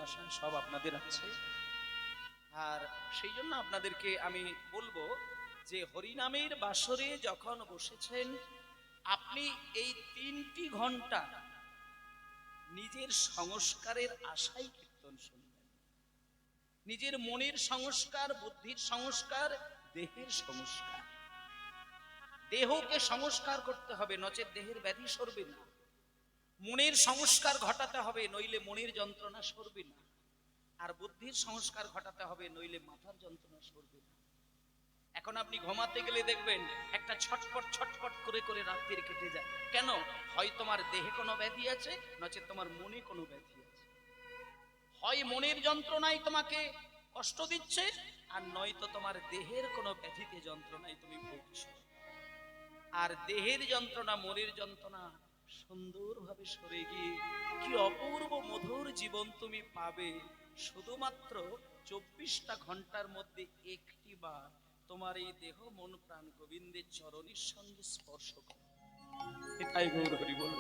ভালোবাসা সব আপনাদের আছে। আর সেই জন্য আপনাদেরকে আমি বলবো যে হরিনামের বাসরে যখন বসেছেন আপনি এই 3টি ঘন্টা নিজের সংস্কারের আশায় কীর্তন শুনবেন। নিজের মনের সংস্কার, বুদ্ধির সংস্কার, দেহের সংস্কার। দেহকে সংস্কার করতে হবে, নচেৎ দেহের ব্যাধি সরবে না। মনের সংস্কার ঘটাতে হবে, নইলে মনের যন্ত্রণা সরবে না। আর বুদ্ধির সংস্কার ঘটাতে হবে, নইলে মাথার যন্ত্রণা সরবে না। এখন আপনি ঘুমাতে গেলে দেখবেন একটা ছটপট ছটপট করে করে রাত্রির কেটে যায়। কেন? হয় তোমার দেহে কোনো ব্যাধি আছে, নচেৎ তোমার মনে কোনো ব্যাধি আছে। হয় মনের যন্ত্রণাই তোমাকে কষ্ট দিচ্ছে, আর নয়তো তোমার দেহের কোনো ব্যাধিতে যন্ত্রণায় তুমি ভুগছো। আর দেহের যন্ত্রণা, মনের যন্ত্রণা সুন্দরভাবে সরে গিয়ে কি অপূর্ব মধুর জীবন তুমি পাবে। শুধুমাত্র 24টা ঘন্টার মধ্যে একটি বার তোমার এই দেহ মন প্রাণ গোবিন্দের চরণের সঙ্গে স্পর্শ করো। এটাই গৌর হরি বল।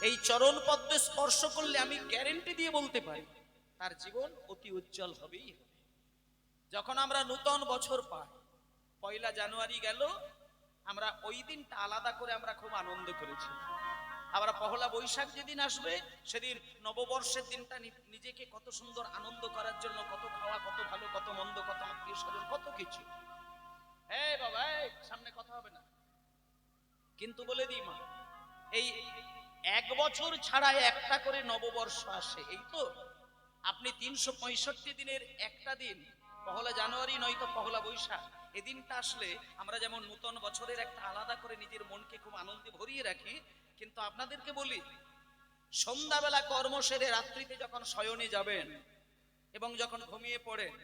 এই চরণ পদ্মে স্পর্শ করলে আমি গ্যারেন্টি দিয়ে বলতে পারি তার জীবন অতি উজ্জ্বল হবেই হবে। যখন আমরা নূতন বছর পাই, 1 জানুয়ারি গেল, আমরা ওই দিনটা আলাদা করে আমরা খুব আনন্দ করেছি। আবার পহেলা বৈশাখ যেদিন আসবে সেদিন নববর্ষের দিনটা নিজেকে কত সুন্দর আনন্দ করার জন্য কত খাওয়া, কত ভালো, কত মন্দ, কত আত্মীয় স্বজন, কত কিছু। এই বাবা, সামনে কথা হবে না কিন্তু বলে দিই মা, এই 1 বছর ছাড়া একটা করে নববর্ষ আসে। এই তো আপনি 365 দিনের একটা দিন পহেলা জানুয়ারি নয়তো পহেলা বৈশাখ এই দিনটা আসলে আমরা যেমন নূতন বছরের একটা আলাদা করে নিজের মনকে খুব আনন্দে ভরিয়ে রাখি, কিন্তু আপনাদেরকে বলি সন্ধ্যাবেলা কর্ম সেরে রাত্রিতে যখন শয়নে যাবেন এবং যখন ঘুমিয়ে পড়েন,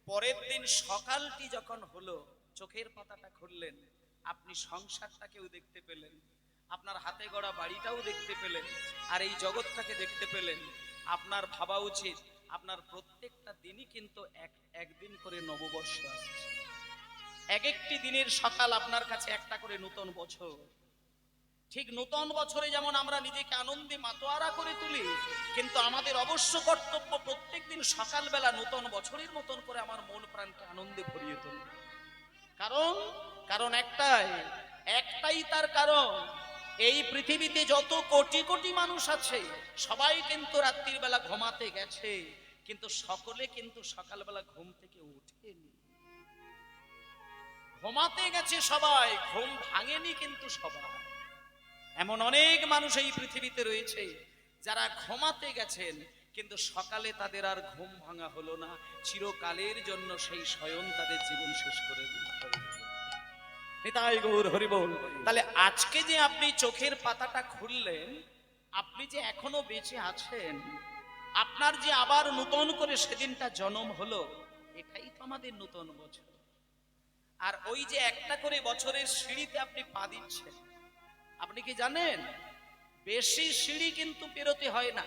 পরের দিন সকালটি যখন হলো, চোখের পাতাটা খুললেন, আপনি সংসারটাকেও দেখতে পেলেন, আপনার হাতে গড়া বাড়িটাও দেখতে পেলেন, আর এই জগৎটাকে দেখতে পেলেন। আপনার ভাবা উচিত আপনার প্রত্যেকটা দিনই কিন্তু একদিন করে নববর্ষ আসছে। এক একটি দিনের সকাল আপনার কাছে একটা করে নূতন বছর। ঠিক নূতন বছরে যেমন আমরা নিজেকে আনন্দে মাতোয়ারা করে তুলি, কিন্তু আমাদের অবশ্য কর্তব্য প্রত্যেকদিন সকালবেলা নূতন বছরের মতন করে আমার মন প্রাণকে আনন্দে ভরিয়ে তুলি। কারণ কারণ একটাই তার কারণ, এই পৃথিবীতে যত কোটি কোটি মানুষ আছে সবাই কিন্তু রাত্রির বেলা ঘুমাতে গেছে, কিন্তু সকলে কিন্তু সকালবেলা ঘুম থেকে ওঠেনি। ঘুমাতে গেছে সবাই, ঘুম ভাঙেনি কিন্তু সবাই। এমন অনেক মানুষ এই পৃথিবীতে রয়েছে যারা ঘুমাতে গেছেন, কিন্তু সকালে তাদের আর ঘুম ভাঙা হলো না, চিরকালের জন্য সেই শয়ন তাদের জীবন শেষ করে দিল। নিতাই গৌর হরি বল। তাহলে আজকে যে আপনি চোখের পাতাটা খুললেন, আপনি যে এখনো বেঁচে আছেন, আপনার যে আবার নূতন করে সেদিনটা জন্ম হলো, এটাই তো আমাদের নূতন বছর। আর ওই যে একটা করে বছরের সিঁড়িতে আপনি পা দিচ্ছেন, আপনি কি জানেন বেশি সিঁড়ি কিন্তু পেরোতে হয় না।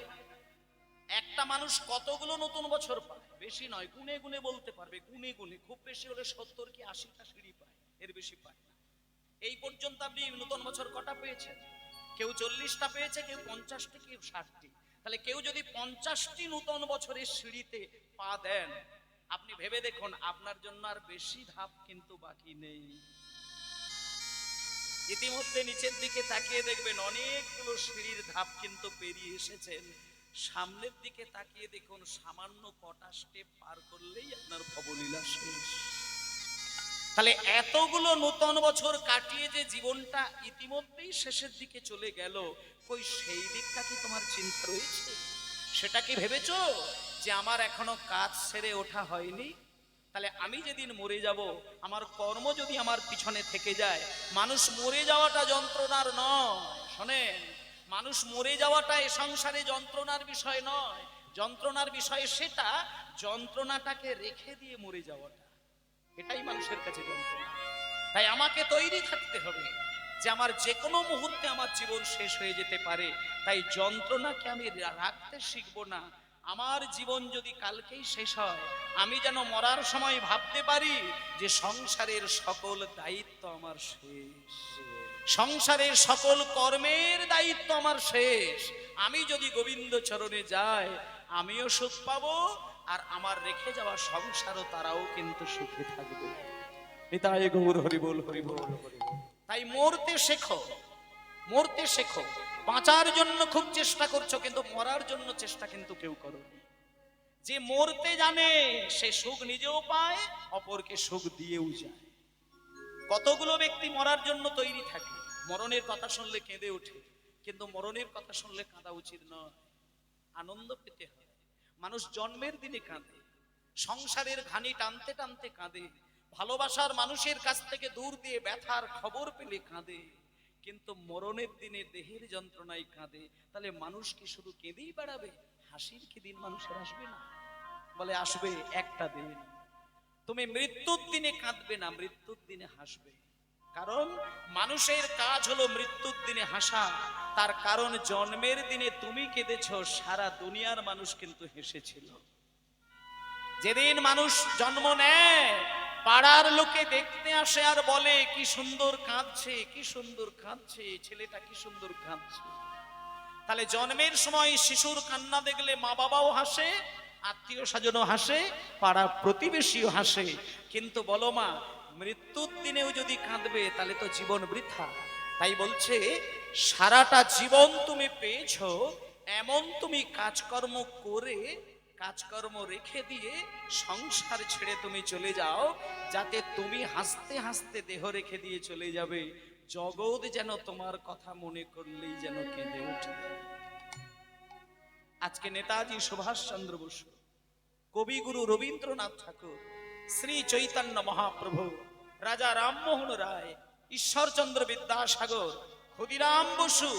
একটা মানুষ কতগুলো নতুন বছর পায়? বেশি নয়, গুনে গুনে বলতে পারবে, গুনে গুনে খুব বেশি হলে 70 কি 80টা সিঁড়ি পায়, এর বেশি পায় না। এই পর্যন্ত আপনি নতুন বছর কটা পেয়েছেন? কেউ 40টা পেয়েছে, কেউ 50টি, কেউ 60টি। তাহলে কেউ যদি 50টি নতুন বছরের সিঁড়িতে পা দেন, আপনি ভেবে দেখুন আপনার জন্য আর বেশি ধাপ কিন্তু বাকি নেই। ইতিমধ্যে নিচের দিকে তাকিয়ে দেখবেন অনেকগুলো সিঁড়ির ধাপ কিন্তু পেরিয়ে এসেছেন। সামনের দিকে তাকিয়ে দেখুন সামান্য কটা স্টেপ পার করলেই আপনার ভবলীলা শেষ। তাহলে এতগুলো নতুন বছর কাটিয়ে যে জীবনটা ইতিমধ্যেই শেষের দিকে চলে গেল, কই সেই দিকটা কি তোমার চিন্তা রয়েছে? সেটা কি ভেবেছো যে আমার এখনো কাজ সেরে ওঠা হয়নি? তাহলে আমি যেদিন মরে যাব, আমার কর্ম যদি আমার পিছনে থেকে যায়, মানুষ মরে যাওয়াটা যন্ত্রণার নয়। শোনেন, মানুষ মরে যাওয়াটা এ সংসারে যন্ত্রণার বিষয় নয়। যন্ত্রণার বিষয় সেটা যন্ত্রণাটাকে রেখে দিয়ে মরে যাওয়াটা, এটাই মানুষের কাছে যন্ত্রণা। তাই আমাকে তৈরি থাকতে হবে যে আমার যে কোনো মুহূর্তে আমার জীবন শেষ হয়ে যেতে পারে। তাই যন্ত্রণাকে আমি রাখতে শিখবো না। আমার জীবন যদি কালকেই শেষ হয়, আমি যেন মরার সময় ভাবতে পারি যে সংসারের সকল দায়িত্ব আমার শেষ, সংসারের সকল কর্মের দায়িত্ব আমার শেষ। আমি যদি গোবিন্দ চরণে যাই, আমিও সুখ পাবো, আর আমার রেখে যাওয়া সংসারও তারাও কিন্তু সুখে থাকবে। নিতাই গৌর হরি বল, হরি বল। তাই মরতে শেখো, মরতে শেখো। বাঁচার জন্য খুব চেষ্টা করছো, কিন্তু মরার জন্য চেষ্টা কিন্তু কেউ করো। যে মরতে জানে সে সুখ নিজেও পায়, অপরকে সুখ দিয়েও যায়। কতগুলো ব্যক্তি মরার জন্য তৈরি থাকে, মরণের কথা শুনলে কেঁদে ওঠে, কিন্তু মরণের কথা শুনলে কাঁদা উচিত নয়, আনন্দ পেতে হয়। মানুষ জন্মের দিনে কাঁদে, সংসারের ঘানি টানতে টানতে কাঁদে, ভালোবাসার মানুষের কাছ থেকে দূর দিয়ে ব্যথার খবর পেলে কাঁদে, কিন্তু মরণের দিনে দেহের যন্ত্রণায় কাঁদে। তাহলে মানুষ কি শুধু কেঁদেই বেড়াবে? হাসির কি দিন মানুষের আসবে না? বলে আসবে একটা দিন, তুমি মৃত্যুর দিনে কাঁদবে না, মৃত্যুর দিনে হাসবে। কারণ মানুষের কাজ হলো মৃত্যুর দিনে হাসা। তার কারণ জন্মের দিনে তুমি কেঁদেছো, সারা দুনিয়ার মানুষ কিন্তু হেসেছিল। যেদিন মানুষ জন্ম নেয়, পাড়ার লোকে দেখতে আসে আর বলে কি সুন্দর কাঁদছে, কি সুন্দর কাঁদছে, ছেলেটা কি সুন্দর কাঁদছে। তাহলে জন্মের সময় শিশুর কান্না দেখলে মা বাবাও হাসে, আত্মীয় স্বজনও হাসে, পাড়া প্রতিবেশীও হাসে। কিন্তু বলো মা, মৃত্যুর দিনেও যদি কাঁদবে তাহলে তো জীবন বৃথা। তাই বলছে সারাটা জীবন তুমি পেয়েছো, এমন তুমি কাজকর্ম করে, কাজকর্ম রেখে দিয়ে সংসার ছেড়ে তুমি চলে যাও, যাতে তুমি হাসতে হাসতে দেহ রেখে দিয়ে চলে যাবে, জগৎ যেন তোমার কথা মনে করলেই যেন কেঁদে ওঠে। আজকে নেতাজি সুভাষচন্দ্র বসু, কবিগুরু রবীন্দ্রনাথ ঠাকুর, শ্রী চৈতন্য মহাপ্রভু, রাজা রামমোহন রায়, ঈশ্বরচন্দ্র বিদ্যাসাগর, ক্ষুদিরাম বসু,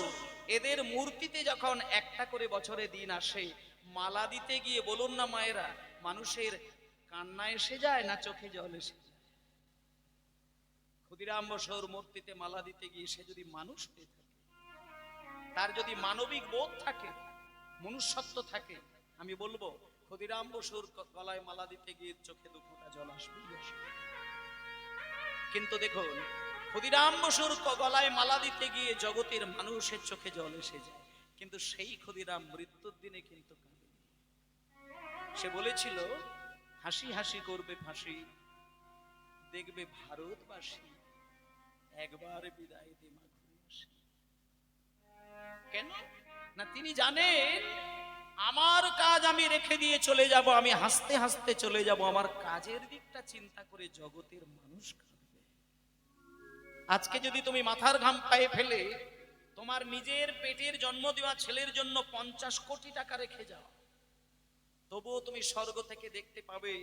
এদের মূর্তিতে যখন একটা করে বছরে দিন আসে, মালা দিতে গিয়ে বলুন না মায়েরা, মানুষের কান্না এসে যায় না চোখে জল এসে যায়? ক্ষুদিরাম বসুর মূর্তিতে মালা দিতে গিয়ে সে যদি মানুষ হয়ে থাকে, তার যদি মানবিক বোধ থাকে, মনুষ্যত্ব থাকে, আমি বলবো ক্ষুদিরাম বসুর গলায় মালা দিতে গিয়ে চোখে দু ফোঁটা জল আসবে। কিন্তু দেখুন, ক্ষুদিরাম বসুর গলায় মালা দিতে গিয়ে জগতের মানুষের চোখে জল এসে যায়, কিন্তু সেই ক্ষুদিরাম মৃত্যুর দিনে কিন্তু কাঁদে। সে বলেছিল হাসি হাসি করবে ফাঁসি, দেখবে ভারতবাসী, একবার বিদায় দে মা ঘুরে আসি। কেন না, তিনি জানেন আমার কাজ আমি রেখে দিয়ে চলে যাব, আমি হাসতে হাসতে চলে যাব, আমার কাজের দিকটা চিন্তা করে জগতের মানুষ কাঁদবে। আজকে যদি তুমি মাথার ঘাম পায়ে ফেলে তোমার নিজের পেটের জন্ম দেওয়া ছেলের জন্য 50 কোটি টাকা রেখে যাও, তবুও তুমি স্বর্গ থেকে দেখতে পাবে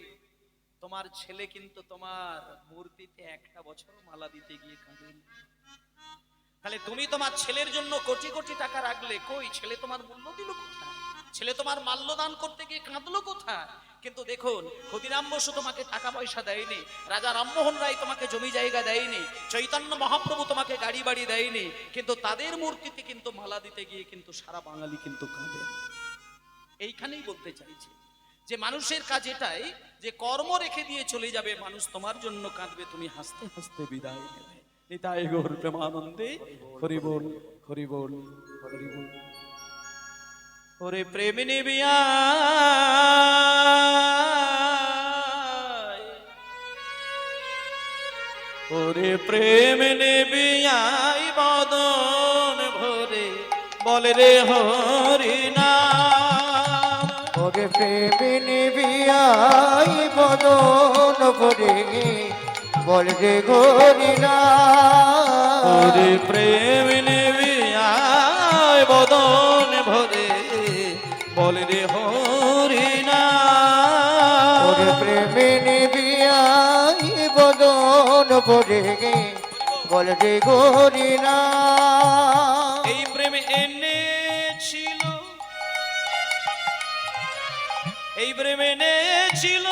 তোমার ছেলে কিন্তু তোমার মূর্তিতে একটা বছর মালা দিতে গিয়ে কাঁদেন। তাহলে তুমি তোমার ছেলের জন্য কোটি কোটি টাকা রাখলে, কই ছেলে তোমার মূল্য দিল কোথায়? ছেলে তোমার মাল্যদান করতে গিয়ে কাঁদলো কোথায়? কিন্তু দেখুন, ক্ষুদিরাম বসু তোমাকে টাকা পয়সা দেয়নি, রাজা রামমোহন রায় তোমাকে জমি জায়গা দেয়নি, চৈতন্য মহাপ্রভু তোমাকে গাড়ি বাড়ি দেয়নি, কিন্তু তাদের মূর্তিতে কিন্তু মালা দিতে গিয়ে কিন্তু সারা বাঙালি কিন্তু কাঁদে। এইখানেই বলতে চাইছি যে মানুষের কাজ এটাই যে কর্ম রেখে দিয়ে চলে যাবে, মানুষ তোমার জন্য কাঁদবে, তুমি হাসতে হাসতে বিদায় নেবে। নিতাই গৌর প্রেমানন্দে হরি বল, হরি বল, হরি বল। ওরে প্রেম নিবিয়া, ওরে প্রেম নিবিয়াই বদন ভরে বলে রে হরি নাম। ওরে প্রেম নিবিয়াই বদন ভরে বলে রে হরি নাম। ওরে প্রেম নিবিয়াই বদন ভরে বলে রে হরি নাম। ওরে প্রেম নিবিয়াই বদন ভরে বলে রে হরি নাম। এই প্রেম এনেছিল, এই প্রেম এনেছিল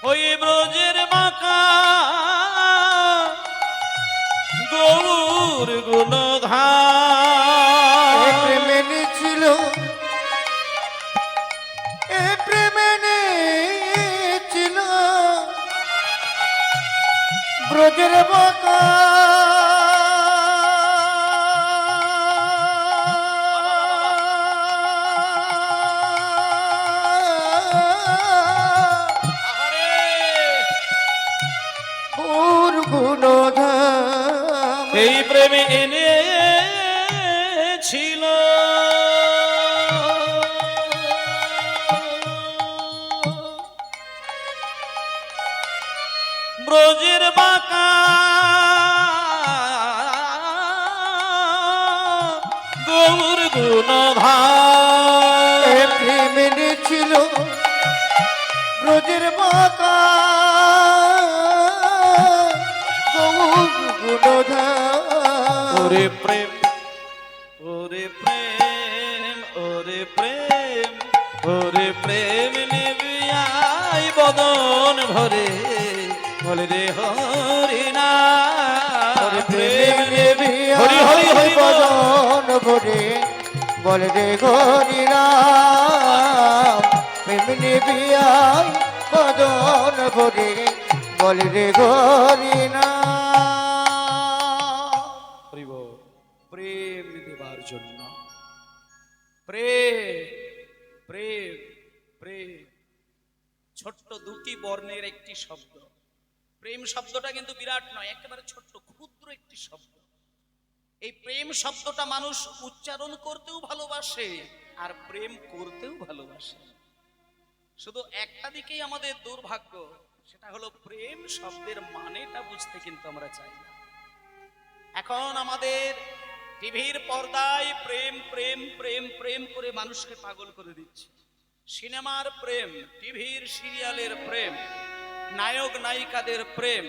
ওই ব্রজের বাঁকা গৌর গুণধাম। এ প্রেমে ছিল, এ প্রেমে ছিল ব্রজের বাঁকা গুণধাম এই প্রেমে এনেছিল ব্রজের বাঁকা গৌর গুণধাম এ প্রেম এনেছিল ব্রজের বাঁকা গৌর গুণধাম ওরে প্রেম ওরে প্রেম ওরে প্রেম ওরে প্রেম নিবিয়াই বদন ভরে বলে রে হরি না ওরে প্রেম নেবি হরি হরি হরি বল। বদন ভরে বল রে হরি রাম প্রেম নেবি বদন ভরে বল রে হরি নাম হরি বল। প্রেম দেবার জন্য প্রেম প্রেম প্রেম ছোট্ট দুটি বর্ণের একটি শব্দ। প্রেম শব্দটা কিন্তু বিরাট নয়, একেবারে ছোট্ট ক্ষুদ্র একটি শব্দ। এই প্রেম শব্দটা মানুষ উচ্চারণ করতেও ভালোবাসে আর প্রেম করতেও ভালোবাসে। শুধু একটা দিকেই আমাদের দুর্ভাগ্য, সেটা হলো প্রেম শব্দের মানেটা বুঝতে কিন্তু আমরা চাই না। এখন আমাদের টিভির পর্দায় প্রেম প্রেম প্রেম প্রেম করে মানুষকে পাগল করে দিচ্ছে। সিনেমার প্রেম, টিভির সিরিয়ালের প্রেম, নায়ক নায়িকাদের প্রেম,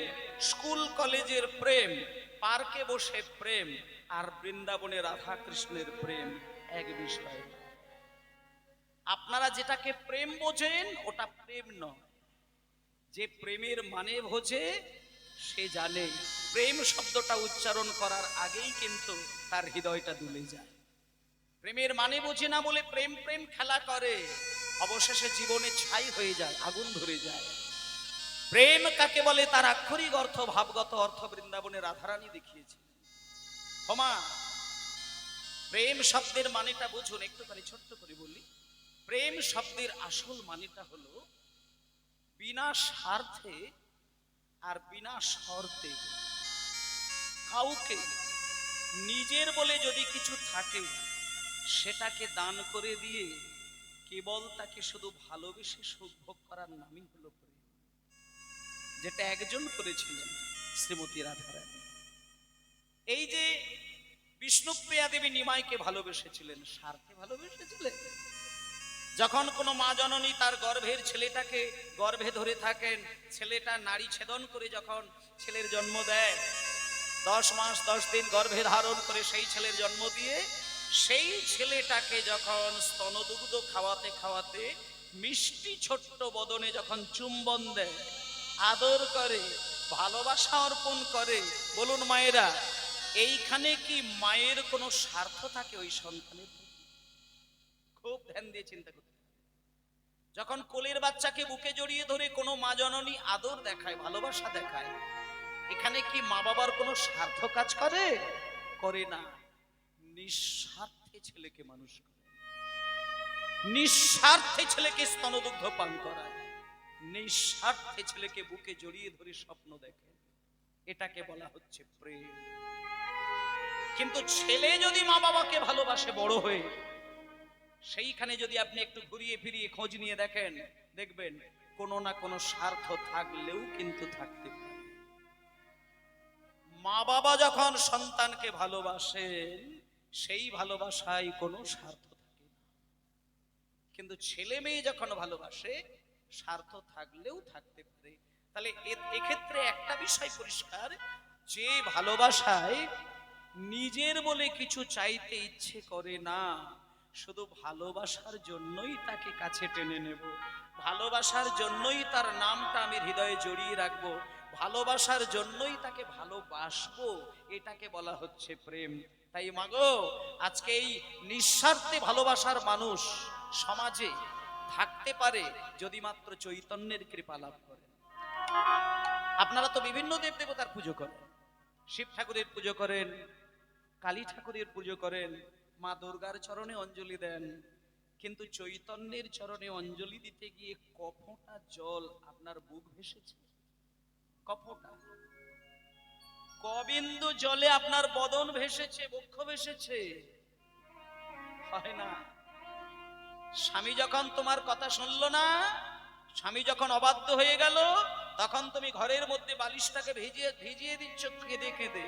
স্কুল কলেজের প্রেম, পার্কে বসে প্রেম, আর বৃন্দাবনে রাধা কৃষ্ণের প্রেম এক বিষয়। আপনারা যেটাকে প্রেম বোঝেন ওটা প্রেম নয়। যে প্রেমের মানে বোঝে সে জানে প্রেম শব্দটা উচ্চারণ করার আগেই কিন্তু তার হৃদয়টা দুলে যায়। প্রেমের মানে বোঝে না বলে প্রেম প্রেম খেলা করে, অবশেষে জীবনে ছাই হয়ে যায়, আগুন ধরে যায়। প্রেম কাকে বলে তার আক্ষরিক অর্থ, ভাবগত অর্থ বৃন্দাবনে রাধারানী দেখিয়েছে। ক্ষমা, প্রেম শব্দের মানেটা বুঝুন। একটু করে ছোট্ট করে বলি, প্রেম শব্দের আসল মানেটা হলো বিনা স্বার্থে আর বিনা শর্তে কাউকে নিজের বলে যদি কিছু থাকে সেটাকে দান করে দিয়ে কেবল তাকে শুধু ভালোবেসে সুখ ভোগ করার নামই হলো প্রেম। যেটা একজন করেছিলেন শ্রীমতী রাধারানী। এই যে বিষ্ণুপ্রিয়া দেবী নিমাইকে ভালোবেসেছিলেন, স্বার্থে ভালোবেসেছিলেন। যখন কোনো মা জননী তার গর্ভের ছেলেটাকে গর্ভে ধরে থাকেন, ছেলেটা নারী ছেদন করে যখন ছেলের জন্ম দেয়, 10 মাস 10 দিন গর্ভে ধারণ করে সেই ছেলের জন্ম দিয়ে সেই ছেলেটাকে যখন স্তনদুগ্ধ খাওয়াতে খাওয়াতে মিষ্টি ছোট্ট বদনে যখন চুম্বন দেয়, আদর করে, ভালোবাসা অর্পণ করে, বলুন মায়েরা, এইখানে কি মায়ের কোনো স্বার্থ থাকে ওই সন্তানের? খুব ধ্যান দিয়ে চিন্তা করতে। যখন কোলের বাচ্চাকে বুকে জড়িয়ে ধরে কোনো মা জননী আদর দেখায়, ভালোবাসা দেখায়, এখানে কি মা বাবার কোনো স্বার্থ কাজ করে? করে না। নিঃস্বার্থে ছেলেকে মানুষ করে, নিঃস্বার্থে ছেলেকে স্তনদুগ্ধ পান করায়, নিঃস্বার্থে ছেলেকে বুকে জড়িয়ে ধরে স্বপ্ন দেখে। এটাকে বলা হচ্ছে প্রেম। কিন্তু ছেলে যদি মা বাবাকে ভালোবাসে বড় হয়ে, সেইখানে যদি আপনি একটু ঘুরিয়ে ফিরিয়ে খোঁজ নিয়ে দেখেন, দেখবেন কোনো না কোনো স্বার্থ থাকলেও কিন্তু থাকতে পারে। মা বাবা যখন সন্তানকে ভালোবাসেন সেই ভালোবাসায় কোনো স্বার্থ থাকে না। কিন্তু ছেলে মেয়ে যখন ভালোবাসে স্বার্থ থাকলেও থাকতে পারে। তাহলে এক্ষেত্রে একটা বিষয় পরিষ্কার, যে ভালোবাসায় নিজের বলে কিছু চাইতে ইচ্ছে করে না, শুধু ভালোবাসার জন্যই তাকে কাছে টেনে নেব, ভালোবাসার জন্যই তার নামটা আমি হৃদয়ে জড়িয়ে রাখবো, ভালোবাসার জন্যই তাকে ভালোবাসবো, এটাকে বলা হচ্ছে প্রেম। তাই মাগো, আজকে এই নিঃস্বার্থে ভালোবাসার মানুষ সমাজে থাকতে পারে যদি মাত্র চৈতন্যের কৃপা লাভ করে। আপনারা তো বিভিন্ন দেব দেবতার পুজো করেন, শিব ঠাকুরের পুজো করেন, কালী ঠাকুরের পুজো করেন, মা দুর্গার চরণে অঞ্জলি দেন, কিন্তু চৈতন্যের চরণে অঞ্জলি দিতে গিয়ে কফোঁটা জল আপনার বুক ভেসেছে? কফোঁটা? কবিন্দু জলে আপনার বদন ভেসেছে, বক্ষ ভেসেছে? হয় না। স্বামী যখন তোমার কথা শুনলো না, স্বামী যখন অবাধ্য হয়ে গেল, তখন তুমি ঘরের মধ্যে বালিশটাকে ভিজিয়ে ভিজিয়ে দিচ্ছ কেঁদে কেঁদে,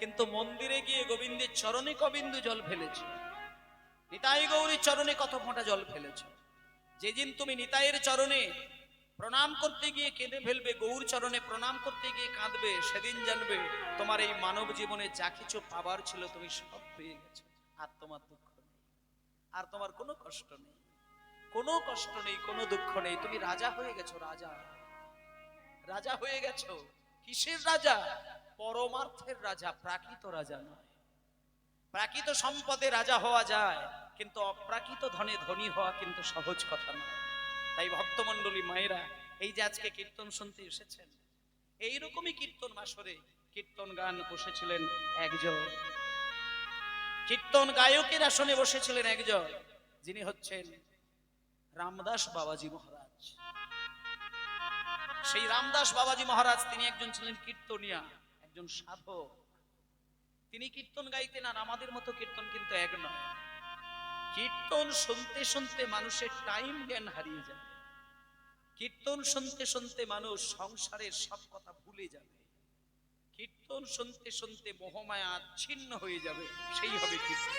কিন্তু মন্দিরে গিয়ে গোবিন্দের চরণে কবিন্দু জল ফেলেছ, নিতাই গৌরীর চরণে কত ফোঁটা জল ফেলেছ। যেদিন তুমি নিতাইয়ের চরণে প্রণাম করতে গিয়ে কেঁদে ফেলবে, গৌর চরণে প্রণাম করতে গিয়ে কাঁদবে, সেদিন জানবে তোমার এই মানব জীবনে যা কিছু পাবার ছিল তুমি সব পেয়ে গেছো। আর তোমার দুঃখ নেই, আর তোমার কোনো কষ্ট নেই, কোনো কষ্ট নেই, কোনো দুঃখ নেই। তুমি রাজা হয়ে গেছো, রাজা, রাজা হয়ে গেছো। কিসের রাজা? পরমার্থের রাজা, প্রাকৃত রাজা নয়। প্রাকৃত সম্পদে রাজা হওয়া যায়, কিন্তু অপ্রাকৃত ধনে ধনী হওয়া কিন্তু সহজ কথা নয়। তাই ভক্তমণ্ডলী মায়েরা, এই যে আজকে কীর্তন শুনতে এসেছেন, এইরকমই কীর্তন বাসরে কীর্তন গান বসেছিলেন একজন, কীর্তন গায়কের আসনে বসেছিলেন একজন, যিনি হচ্ছেন রামদাস বাবাজি মহারাজ। সেই রামদাস বাবাজি মহারাজ তিনি একজন ছিলেন কীর্তনিয়া, একজন সাধক। তিনি কীর্তন গাইতেন, আর আমাদের মতো কীর্তন কিন্তু এক নয়। কীর্তন শুনতে শুনতে মানুষের টাইম জ্ঞান হারিয়ে যাবে, কীর্তন শুনতে শুনতে মানুষ সংসারের সব কথা ভুলে যাবে, কীর্তন শুনতে শুনতে মোহমায়া ছিন্ন হয়ে যাবে, সেই হবে কীর্তন।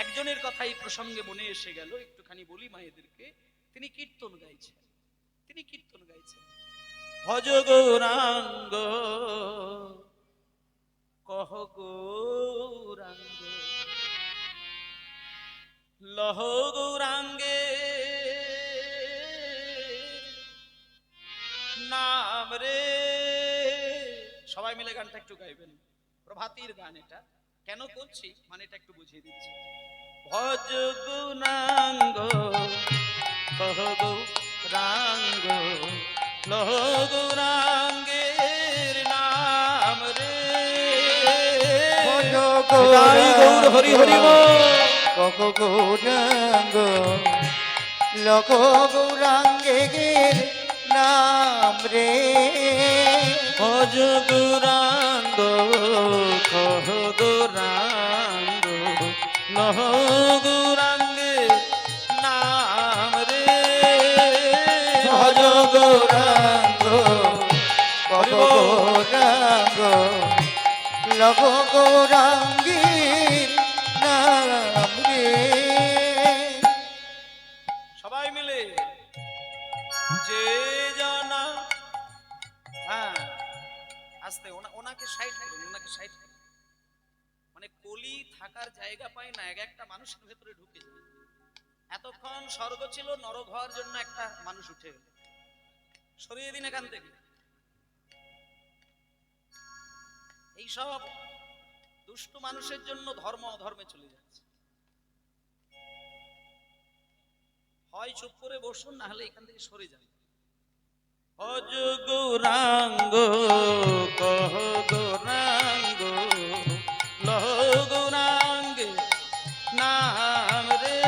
একজনের কথা এই প্রসঙ্গে মনে এসে গেল, একটুখানি বলি মায়েদেরকে। তিনি কীর্তন গাইছেন, তিনি কীর্তন গাইছেন, ভজ গৌরাঙ্গ কহ গৌরাঙ্গ লহ গৌরাঙ্গে নাম রে। সবাই মিলে গানটা একটু গাইবেন, প্রভাতীর গান এটা। কেন করছি মানে এটা একটু বুঝিয়ে দিচ্ছি। ভজ গৌরাঙ্গ কহ গৌরাঙ্গ লহ গৌরাঙ্গের নাম রে। গৌর হরি হরি কহ গৌরাঙ্গ লহ গৌরাঙ্গের নাম রে। ভজ গৌরাঙ্গ কহ গৌরাঙ্গ লহ গৌরাঙ্গের নাম রে। ভজ গৌরাঙ্গ কহ গৌরাঙ্গ লহ গৌরাঙ্গের নাম রে। সবাই মিলে যে জানা, হ্যাঁ আস্তে, ওনাকে সাইড করুন, ওনাকে সাইড করুন। মানে কলি থাকার জায়গা পায় না, এক একটা মানুষের ভেতরে ঢুকে যায়। এতক্ষণ স্বর্গ ছিল, নরক হওয়ার জন্য একটা মানুষ উঠে গেল, সরিয়ে দিন এখান থেকে। এইসব দুষ্ট মানুষের জন্য ধর্ম অধর্মে চলে যাচ্ছে। হয় চুপ করে বসুন, না হলে এখান থেকে সরে যান। ভজ গৌরাঙ্গ কহ গৌরাঙ্গ লহ গৌরাঙ্গ নাম রে।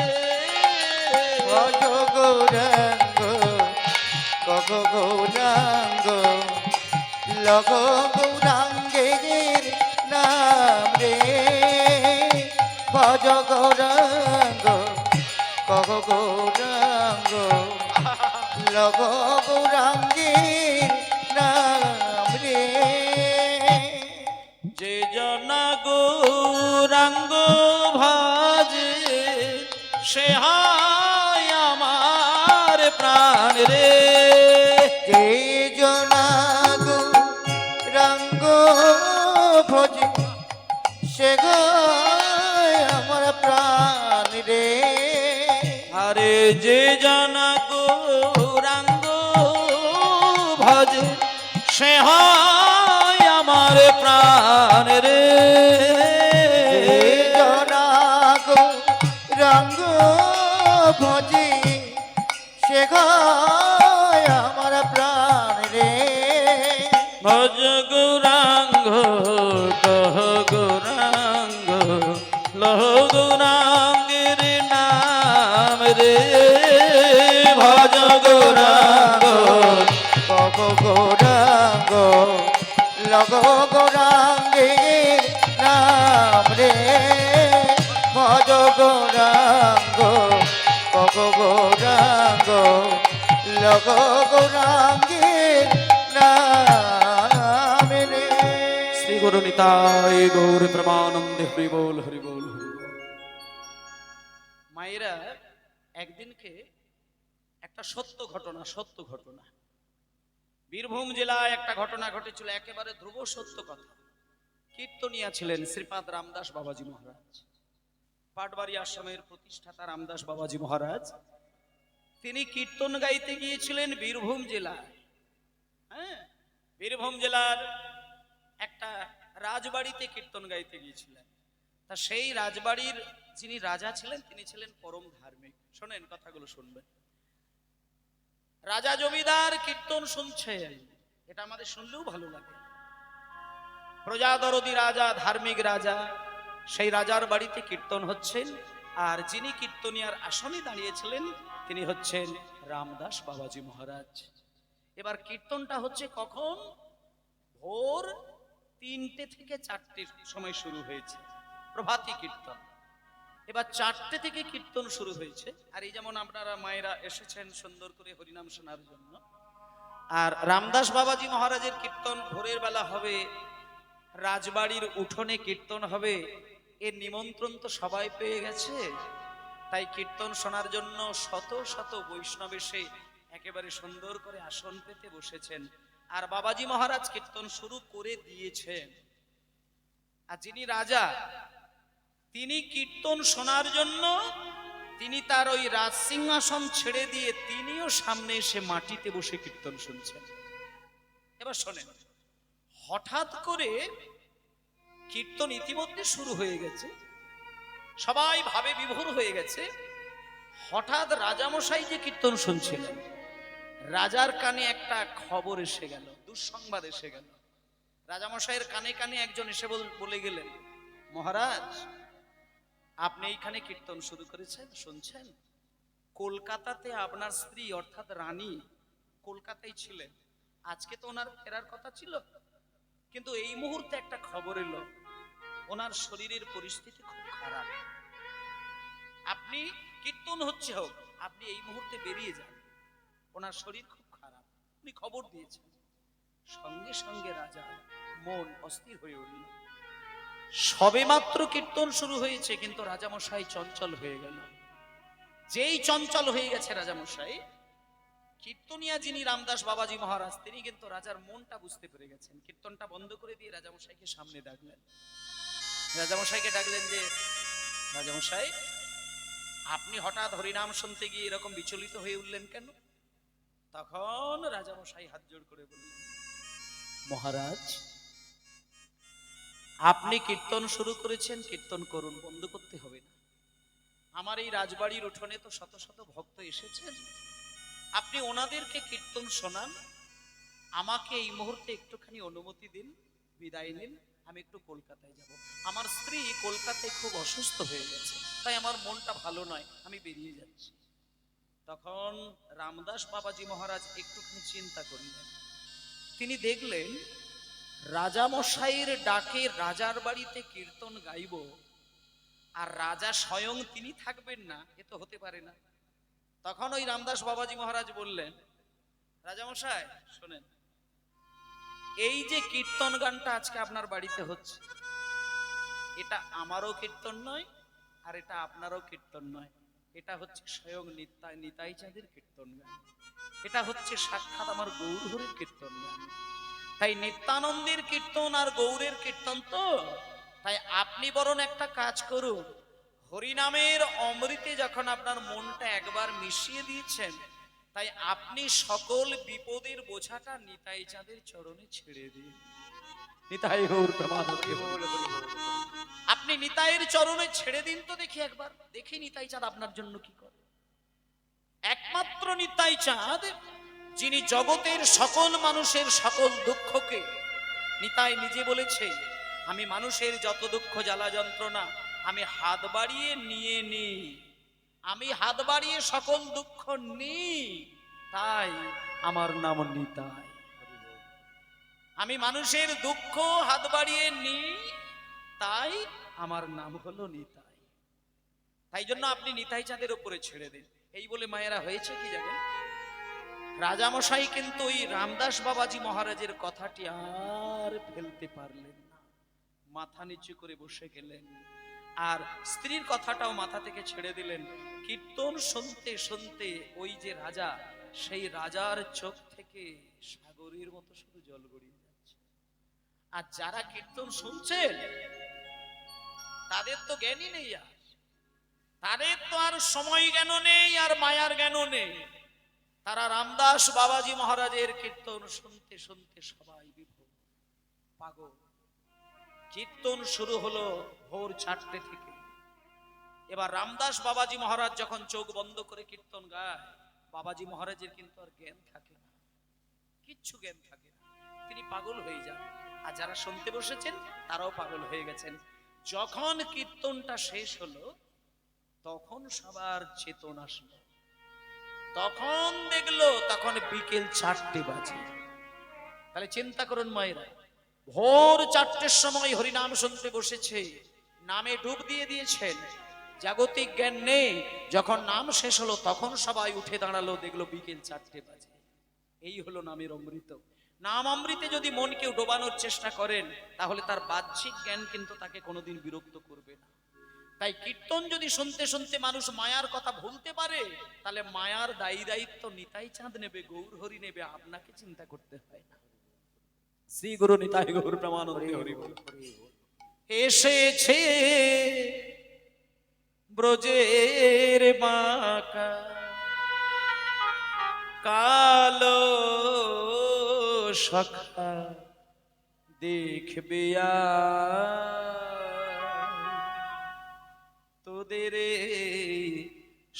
ভজ গৌরাঙ্গ কহ গৌরাঙ্গ লহ গৌরাঙ্গের নাম রে। ভজ গৌরাঙ্গ কহ গৌরাঙ্গ লহ গৌরাঙ্গের নাম রে। যে জনা গৌরাঙ্গ ভাজে সে হয় আমার প্রাণ রে। যে জনা গৌরাঙ্গ ভজে সে গায় আমার প্রাণ রে। আরে যে জনা গৌরাঙ্গ ভজে সে হয় আমার প্রাণ রে। জনা গৌরাঙ্গ ভজে সে গায় আমার প্রাণ রে। ভজ গৌরাঙ্গ কহ গৌরাঙ্গ লহ গৌরাঙ্গের নাম রে। ভজ গৌরাঙ্গ কহ গৌরাঙ্গ লহ লগ গৌরাঙ্গের নাম রে ভজ গৌরাঙ্গ কগ গৌরাঙ্গ লগ গৌরাঙ্গের নাম রে। শ্রী গুরু নিতাই গৌর প্রেমানন্দে হরি বল হরি বল হরি বল। মায়েরা, একদিনকে একটা সত্য ঘটনা বীরভূম জেলায় একটা ঘটনা ঘটেছিল, একেবারে ধ্রুব সত্য কথা। কীর্তনিয়া ছিলেন শ্রীপাদ রামদাস বাবাজি মহারাজ, পাটবাড়ি আশ্রমের প্রতিষ্ঠাতা রামদাস বাবাজি মহারাজ। তিনি কীর্তন গাইতে গিয়েছিলেন বীরভূম জেলায়। হ্যাঁ, বীরভূম জেলার একটা রাজবাড়িতে কীর্তন গাইতে গিয়েছিলেন। তা সেই রাজবাড়ির যিনি রাজা ছিলেন তিনি ছিলেন পরম ধার্মিক। শোনেন, কথাগুলো শুনবেন। রাজা জমিদার কীর্তন শুনছেন, এটা আমাদের শুনলেও ভালো লাগে। প্রজাদরদি রাজা, ধার্মিক রাজা, সেই রাজার বাড়িতে কীর্তন হচ্ছেন। আর যিনি কীর্তনিয়ার আসনে দাঁড়িয়েছিলেন তিনি হচ্ছেন রামদাস বাবাজি মহারাজ। এবার কীর্তনটা হচ্ছে কখন? ভোর 3টে থেকে 4টের সময় শুরু হয়েছে, প্রভাতী কীর্তন। এবার 4টে থেকে কীর্তন শুরু হয়েছে। আর এই যেমন আপনারা মায়েরা এসেছেন সুন্দর করে হরিনাম শোনার জন্য, আর রামদাস বাবাজি মহারাজের কীর্তন ভোরের বেলা হবে, রাজবাড়ির উঠোনে কীর্তন হবে। এর নিমন্ত্রণ তো সবাই পেয়ে গেছে, তাই কীর্তন শোনার জন্য শত শত বৈষ্ণব এসে একেবারে সুন্দর করে আসন পেতে বসেছেন। আর বাবাজি মহারাজ কীর্তন শুরু করে দিয়েছেন। আর যিনি রাজা তিনি কীর্তন শোনার জন্য তিনি তার ওই রাজসিংহাসন ছেড়ে দিয়ে তিনিও সামনে এসে মাটিতে বসে কীর্তন শুনছেন। এবার শোনেন, হঠাৎ করে কীর্তন ইতিমধ্যে শুরু হয়ে গেছে, সবাই ভাবে বিভোর হয়ে গেছে। হঠাৎ রাজামশাই যে কীর্তন শুনছিলেন, রাজার কানে একটা খবর এসে গেল, দুঃসংবাদ এসে গেল। রাজামশাইয়ের কানে কানে একজন এসে বলে গেলেন, মহারাজ আপনি এইখানে কীর্তন শুরু করেছেন, শুনছেন? কলকাতাতে আপনার স্ত্রী অর্থাৎ রানী কলকাতায় ছিলেন, আজকে তো ওনার ফেরার কথা ছিল, কিন্তু এই মুহূর্তে একটা খবর এলো ওনার শরীরের পরিস্থিতি খুব খারাপ। আপনি কীর্তন হচ্ছে হোক, আপনি এই মুহূর্তে বেরিয়ে যান, ওনার শরীর খুব খারাপ, উনি খবর দিয়েছেন। সঙ্গে সঙ্গে রাজা মন অস্থির হয়ে উঠল। সবেমাত্র কীর্তন শুরু হয়েছে, কিন্তু রাজামশাই চঞ্চল হয়ে গেল। যেই চঞ্চল হয়ে গেছে রাজামশাই, কীর্তনিয়া যিনি রামদাস বাবাজি মহারাজ তিনি কিন্তু রাজার মনটা বুঝতে পেরে গেছেন। কীর্তনটা বন্ধ করে দিয়ে রাজামশাইকে সামনে ডাকলেন। রাজামশাইকে ডাকলেন যে, রাজামশাই আপনি হঠাৎ হরিনাম শুনতে গিয়ে এরকম বিচলিত হয়ে উঠলেন কেন? তখন রাজামশাই হাত জোড় করে বললেন, মহারাজ আপনি কীর্তন শুরু করেছেন, কীর্তন করুন, বন্ধ করতে হবে না। আমার এই রাজবাড়ির উঠোনে তো শত শত ভক্ত এসেছেন, আপনি ওনাদেরকে কীর্তন শোনান, আমাকে এই মুহূর্তে একটুখানি অনুমতি দিন, বিদায় নিন, আমি একটু কলকাতায় যাব। আমার স্ত্রী কলকাতায় খুব অসুস্থ হয়ে গেছে, তাই আমার মনটা ভালো নয়, আমি বেরিয়ে যাচ্ছি। তখন রামদাস বাবাজি মহারাজ একটুখানি চিন্তা করলেন। তিনি দেখলেন রাজামশাইয়ের ডাকে রাজার বাড়িতে কীর্তন গাইব, আর রাজা স্বয়ং তিনি থাকবেন না, এ তো হতে পারে না। তখন ওই রামদাস বাবাজি মহারাজ বললেন, রাজামশাই শোনেন, এই যে কীর্তন গানটা আজকে আপনার বাড়িতে হচ্ছে, এটা আমারও কীর্তন নয়, আর এটা আপনারও কীর্তন নয়, এটা হচ্ছে স্বয়ং নিতাই চাঁদের কীর্তন গান, এটা হচ্ছে সাক্ষাৎ আমার গৌরহরির কীর্তন গান। তাই নিত্যানন্দের কীর্তন আর গৌরের কীর্তন তো, তাই আপনি বরং একটা কাজ করুন, হরিনামের অমৃতে যখন আপনার মনটা একবার মিশিয়ে দিয়েছেন, তাই আপনি সকল বিপদের বোঝাটা নিতাই চাঁদের চরণে ছেড়ে দিন। নিতাই গৌর প্রেমানন্দে আপনি নিতাইয়ের চরণে ছেড়ে দিন তো দেখি, একবার দেখি নিতাই চাঁদ আপনার জন্য কি করে। একমাত্র নিতাই চাঁদ যিনি জগতের সকল মানুষের সকল দুঃখকে, নিতাই নিজে বলেছে, আমি মানুষের যত দুঃখ জ্বালা যন্ত্রণা আমি হাত বাড়িয়ে নিয়ে নিই, আমি হাত বাড়িয়ে সকল দুঃখ নিই, তাই আমার নাম নিতাই। আমি মানুষের দুঃখ হাত বাড়িয়ে নিই, তাই আমার নাম হলো নিতাই। তাই জন্য আপনি নিতাই চাঁদের উপরে ছেড়ে দিন। এই বলে মায়েরা হয়েছে কি জানেন, রাজামশাই কিন্তু ওই রামদাস বাবাজি মহারাজের কথাটি আর ফেলতে পারলেন না, মাথা নিচু করে বসে গেলেন। আর স্ত্রীর কথাটাও মাথা থেকে ছেড়ে দিলেন। কীর্তন শুনতে শুনতে ওই যে রাজা, সেই রাজার চোখ থেকে সাগরের মতো শুধু জল গড়িয়ে যাচ্ছে। আর যারা কীর্তন শুনছেন তাদের তো জ্ঞানই নেই, আর তাদের তো আর সময় জ্ঞান নেই, আর মায়ার জ্ঞান নেই। তারা রামদাস বাবাজি মহারাজের কীর্তন শুনতে শুনতে সবাই বিভোর, পাগল। কীর্তন শুরু হলো ভোর 4টে থেকে। এবার রামদাস বাবাজি মহারাজ যখন চোখ বন্ধ করে কীর্তন গায়, বাবাজি মহারাজের কিন্তু আর জ্ঞান থাকে না, কিচ্ছু জ্ঞান থাকে না, তিনি পাগল হয়ে যান। আর যারা শুনতে বসেছেন তারাও পাগল হয়ে গেছেন। যখন কীর্তনটা শেষ হলো তখন সবার চেতন আসলো, তখন দেখলো তখন বিকেল 4টে বাজে। তাহলে চিন্তা করুন মায়েরা, ভোর 4টের সময় হরিনাম শুনতে বসেছে, নামে ডুব দিয়ে দিয়েছেন, জাগতিক জ্ঞান নেই। যখন নাম শেষ হলো তখন সবাই উঠে দাঁড়ালো, দেখলো বিকেল 4টে বাজে। এই হলো নামের অমৃত। নাম অমৃতে যদি মন কেউ ডোবানোর চেষ্টা করেন তাহলে তার বাহ্যিক জ্ঞান কিন্তু তাকে কোনোদিন বিরক্ত করবে না। তাই কীর্তন যদি শুনতে শুনতে মানুষ মায়ার কথা ভুলতে পারে, তাহলে মায়ার দায়ী দায়িত্ব নিতাই চাঁদ নেবে, গৌর হরি নেবে, আপনাকে চিন্তা করতে হয় না। শ্রী গুরু নিতাই গৌর প্রেমানন্দে হরি বল। এসেছে ব্রজের বাঁকা কালো সখা, দেখবে তোদের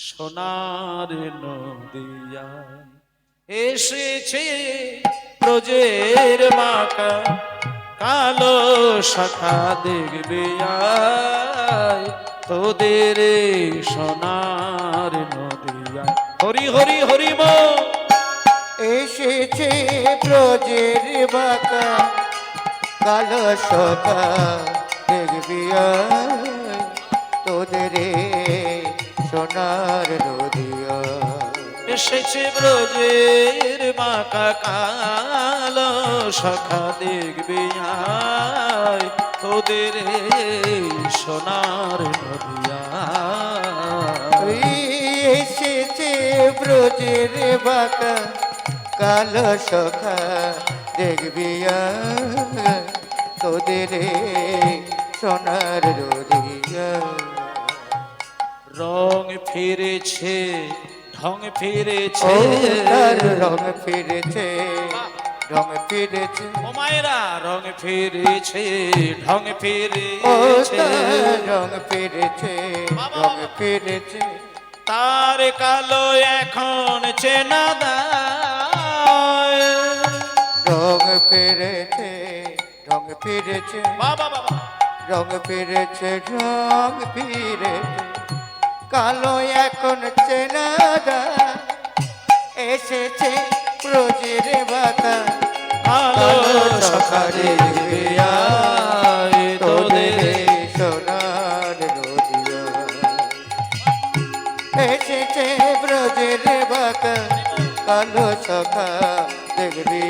সোনার নদিয়া। এসেছে ব্রজের বাঁকা কালো সখা, দেখবে তোদের সোনার নদিয়া। হরি হরি হরি বল। এসেছে ব্রজের বাঁকা কালো সখা, দেখবি তোদের সোনার নদিয়া। এসেছে ব্রজের বাঁকা কালো সখা, দেখবি তোদের সোনার নদিয়া। এসেছে ব্রজের বাঁকা কালো সখা, দেখবি তোদের সোনার নদিয়া। রং ফিরেছে ঢং ফিরেছে, ও তার রং ফিরেছে, রং ফিরেছে, ও মায়েরা রং ফিরেছে ঢং ও ফিরেছে, তার রং ফিরেছে, রং ফিরেছে। তার কালো এখন চেনা দায়। রং ফিরেছে, রং ফিরেছে, বাবা বাবা, রং ফিরেছে, রং ফিরেছে, কালো এখন চেনা দায়। এসেছে ব্রজের বাঁকা কালো সখা, দেখবে তোদের সোনার নদিয়া। এসেছে ব্রজের বাঁকা কালো সখা, দেখবি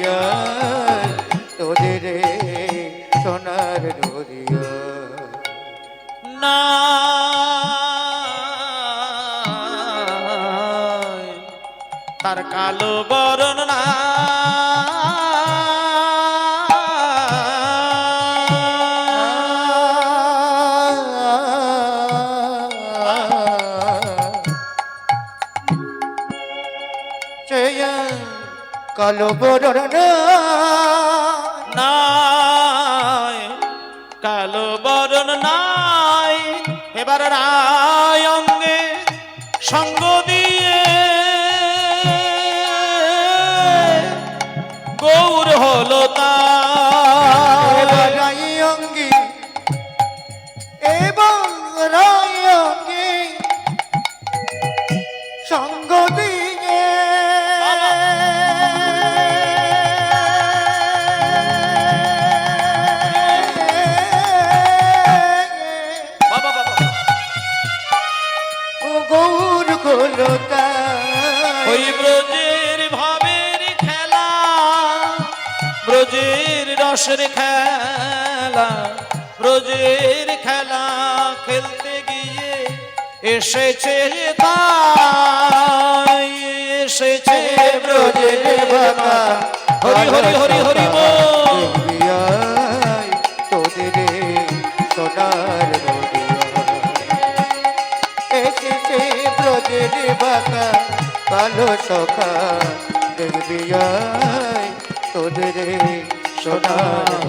তোদের সোনার নদিয়া। না তার কালো বরণ না, কালো বরণ নাই, কালো বরণ নাই। এবার রায় অঙ্গে সঙ্গ দিয়ে গৌর হলো তার। রাই অঙ্গি এবং রাই অঙ্গি সঙ্গ দিয়ে রসের খেলা ব্রজের খেলা খেলতে গিয়ে এসেছে তাই এসেছে ব্রজের বাবা হরি হরি হরি হরি বল। দেখবি আয় তোদের সোনার এসেছে ব্রজের বাঁকা কালো সখা দেখবি আয় তোদের সোনার